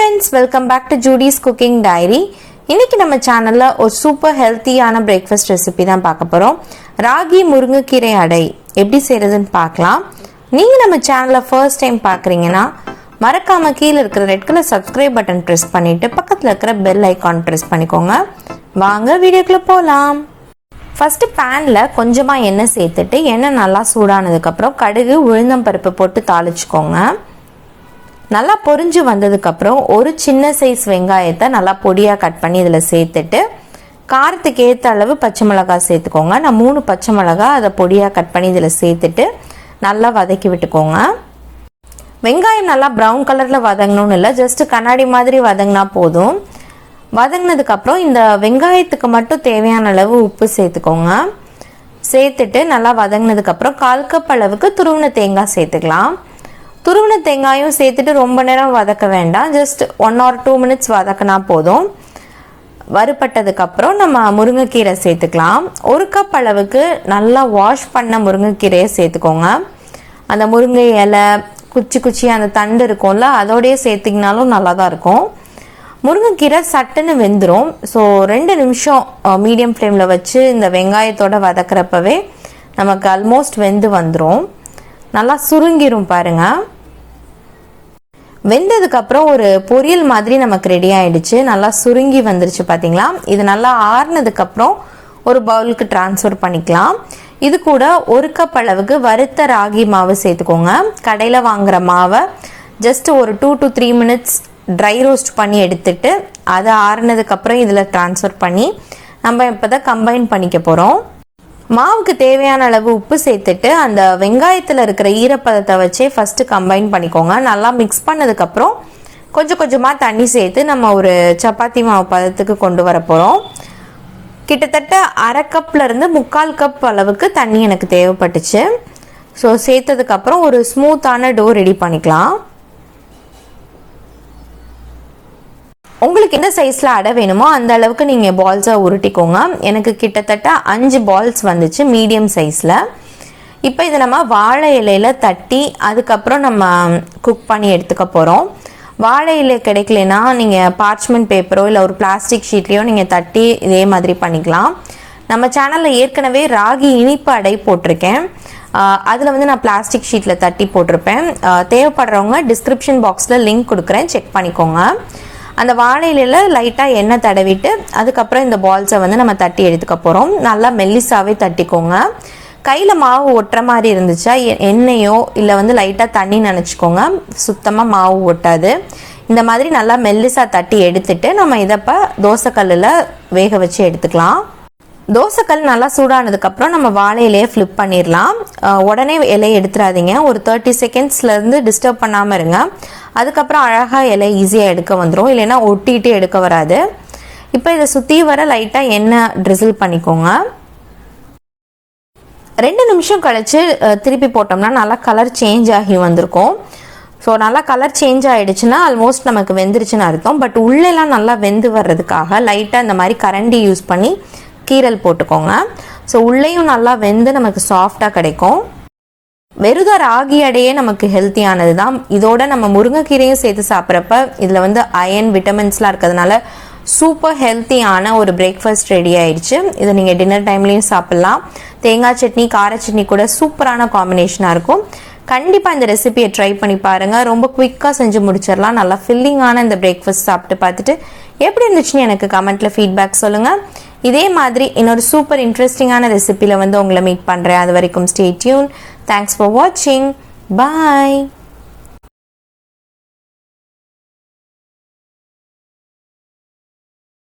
friends, welcome back to Judy's Cooking Diary. இன்னைக்கு நம்ம சேனல்ல ஒரு சூப்பர் ஹெல்த்தியான பிரேக்ஃபாஸ்ட் ரெசிபி தான் பார்க்க போறோம். ராகி முருங்கைக்கீரை அடை எப்படி செய்யறதுன்னு பார்க்கலாம். நீங்க நம்ம சேனலை ஃபர்ஸ்ட் டைம் பார்க்கறீங்கன்னா மறக்காம கீழ இருக்கிற red colour subscribe button press பண்ணிட்டு பக்கத்துல இருக்கிற பெல் ஐகான் பிரஸ் பண்ணிக்கோங்க. வாங்க வீடியோக்குள்ள போலாம். ஃபர்ஸ்ட் பேன்ல கொஞ்சமா எண்ணெய் சேர்த்துட்டு எண்ணெய் நல்லா சூடானதுக்கு அப்புறம் கடுகு உளுந்தம் பருப்பு போட்டு தாளிச்சுக்கோங்க. நல்லா பொரிஞ்சு வந்ததுக்கு அப்புறம் ஒரு சின்ன சைஸ் வெங்காயத்தை நல்லா பொடியா கட் பண்ணி இதுல சேர்த்துட்டு காரத்துக்கு ஏற்ற அளவு பச்சை மிளகாய் சேர்த்துக்கோங்க. நான் 3 பச்சை மிளகாய் அதை பொடியா கட் பண்ணி இதுல சேர்த்துட்டு நல்லா வதக்கி விட்டுக்கோங்க. வெங்காயம் நல்லா ப்ரௌன் கலர்ல வதங்கணும்னு இல்லை, ஜஸ்ட் கண்ணாடி மாதிரி வதங்கினா போதும். வதங்கினதுக்கு அப்புறம் இந்த வெங்காயத்துக்கு மட்டும் தேவையான அளவு உப்பு சேர்த்துக்கோங்க. சேர்த்துட்டு நல்லா வதங்கினதுக்கு அப்புறம் 1/4 கப் அளவுக்கு துருவின தேங்காய் சேர்த்துக்கலாம். துருவின தேங்காயும் சேர்த்துட்டு ரொம்ப நேரம் வதக்க வேண்டாம், ஜஸ்ட் 1 or 2 minutes வதக்கினா போதும். வறுபட்டதுக்கு அப்புறம் நம்ம முருங்கைக்கீரை சேர்த்துக்கலாம். 1 கப் அளவுக்கு நல்லா வாஷ் பண்ண முருங்கைக்கீரையை சேர்த்துக்கோங்க. அந்த முருங்கை இலை குச்சி அந்த தண்டு இருக்கும்ல, அதோடய சேர்த்திங்கனாலும் நல்லா தான் இருக்கும். முருங்கைக்கீரை சட்டுன்னு வெந்துடும். ஸோ 2 நிமிஷம் மீடியம் ஃப்ளேமில் வச்சு இந்த வெங்காயத்தோட வதக்கிறப்பவே நமக்கு ஆல்மோஸ்ட் வெந்து வந்துடும். நல்லா சுருங்கிரும் பாருங்க. வெந்ததுக்கு அப்புறம் ஒரு பொரியல் மாதிரி நமக்கு ரெடி ஆயிடுச்சு. நல்லா சுருங்கி வந்துருச்சு பாத்தீங்களா. இது நல்லா ஆறுனதுக்கு அப்புறம் ஒரு பவுலுக்கு டிரான்ஸ்ஃபர் பண்ணிக்கலாம். இது கூட 1 கப் அளவுக்கு வறுத்த ராகி மாவு சேர்த்துக்கோங்க. கடையில் வாங்குற மாவை ஜஸ்ட் ஒரு 2 to 3 minutes ட்ரை ரோஸ்ட் பண்ணி எடுத்துட்டு அதை ஆறுனதுக்கு அப்புறம் இதில் டிரான்ஸ்ஃபர் பண்ணி நம்ம இப்போதான் கம்பைன் பண்ணிக்க போகிறோம். மாவுக்கு தேவையான அளவு உப்பு சேர்த்துட்டு அந்த வெங்காயத்தில் இருக்கிற ஈரப்பதத்தை வச்சே ஃபர்ஸ்ட் கம்பைன் பண்ணிக்கோங்க. நல்லா மிக்ஸ் பண்ணதுக்கப்புறம் கொஞ்சமாக தண்ணி சேர்த்து நம்ம ஒரு சப்பாத்தி மாவு பதத்துக்கு கொண்டு வர போகிறோம். கிட்டத்தட்ட 1/2 கப்லேருந்து 3/4 கப் அளவுக்கு தண்ணி எனக்கு தேவைப்பட்டுச்சு. ஸோ சேர்த்ததுக்கப்புறம் ஒரு ஸ்மூத்தான டோ ரெடி பண்ணிக்கலாம். உங்களுக்கு எந்த சைஸில் அடை வேணுமோ அந்த அளவுக்கு நீங்கள் பால்ஸை உருட்டிக்கோங்க. எனக்கு கிட்டத்தட்ட 5 பால்ஸ் வந்துச்சு மீடியம் சைஸில். இப்போ இதை நம்ம வாழை இலையில் தட்டி அதுக்கப்புறம் நம்ம குக் பண்ணி எடுத்துக்க போகிறோம். வாழை இலை கிடைக்கலனா நீங்கள் பார்ச்மெண்ட் பேப்பரோ இல்லை ஒரு பிளாஸ்டிக் ஷீட்லேயோ நீங்கள் தட்டி இதே மாதிரி பண்ணிக்கலாம். நம்ம சேனலில் ஏற்கனவே ராகி இனிப்பு அடை போட்டிருக்கேன். அதில் வந்து நான் பிளாஸ்டிக் ஷீட்டில் தட்டி போட்டிருப்பேன். தேவைப்படுறவங்க டிஸ்கிரிப்ஷன் பாக்ஸில் லிங்க் கொடுக்குறேன், செக் பண்ணிக்கோங்க. அந்த வாழையில லைட்டாக எண்ணெய் தடவிட்டு அதுக்கப்புறம் இந்த பால்ஸை வந்து நம்ம தட்டி எடுத்துக்க போகிறோம். நல்லா மெல்லிசாவே தட்டிக்கோங்க. கையில் மாவு ஒட்டுற மாதிரி இருந்துச்சா எண்ணெயோ இல்லை வந்து லைட்டாக தண்ணி நினச்சிக்கோங்க, சுத்தமாக மாவு ஒட்டாது. இந்த மாதிரி நல்லா மெல்லிசா தட்டி எடுத்துட்டு நம்ம இதப்போ தோசைக்கல்லில் வேக வச்சு எடுத்துக்கலாம். தோசைக்கல் நல்லா சூடானதுக்கப்புறம் நம்ம வாழை இலையை ஃப்ளிப் பண்ணிடலாம். உடனே இலையை எடுத்துடாதீங்க, ஒரு 30 செகண்ட்ஸ்லேருந்து டிஸ்டர்ப் பண்ணாமல் இருங்க. அதுக்கப்புறம் அழகாக இலை ஈஸியாக எடுக்க வந்துடும், இல்லைன்னா ஒட்டிட்டு எடுக்க வராது. இப்போ இதை சுற்றி வர லைட்டாக எண்ணெய் ட்ரிசில் பண்ணிக்கோங்க. 2 நிமிஷம் கழிச்சு திருப்பி போட்டோம்னா நல்லா கலர் சேஞ்ச் ஆகி வந்திருக்கும். ஸோ நல்லா கலர் சேஞ்ச் ஆகிடுச்சுன்னா ஆல்மோஸ்ட் நமக்கு வெந்துருச்சுன்னு அர்த்தம். பட் உள்ளெல்லாம் நல்லா வெந்து வர்றதுக்காக லைட்டாக இந்த மாதிரி கரண்டி யூஸ் பண்ணி கீரல் போட்டுக்கோங்க. ஸோ உள்ளேயும் நல்லா வெந்து நமக்கு சாஃப்டாக கிடைக்கும். வெறுத ராகி அடையே நமக்கு ஹெல்த்தியானது தான். இதோட நம்ம முருங்கைக்கீரையும் சேர்த்து சாப்பிட்றப்ப இதில் வந்து அயன் விட்டமின்ஸ்லாம் இருக்கிறதுனால சூப்பர் ஹெல்த்தியான ஒரு பிரேக்ஃபாஸ்ட் ரெடி ஆயிடுச்சு. இதை நீங்கள் டின்னர் டைம்லேயும் சாப்பிட்லாம். தேங்காய் சட்னி கார சட்னி கூட சூப்பரான காம்பினேஷனாக இருக்கும். கண்டிப்பாக இந்த ரெசிபியை ட்ரை பண்ணி பாருங்கள். ரொம்ப குயிக்காக செஞ்சு முடிச்சிடலாம். நல்லா ஃபில்லிங்கான இந்த பிரேக்ஃபாஸ்ட் சாப்பிட்டு பார்த்துட்டு எப்படி இருந்துச்சுன்னு எனக்கு கமெண்ட்டில் ஃபீட்பேக் சொல்லுங்கள். இதே மாதிரி இன்னொரு சூப்பர் இன்ட்ரெஸ்டிங்கான ரெசிபியில் வந்து உங்களை மீட் பண்ணுறேன். அது வரைக்கும் ஸ்டே டியூன். தேங்க்ஸ் ஃபார் வாட்சிங். பாய்.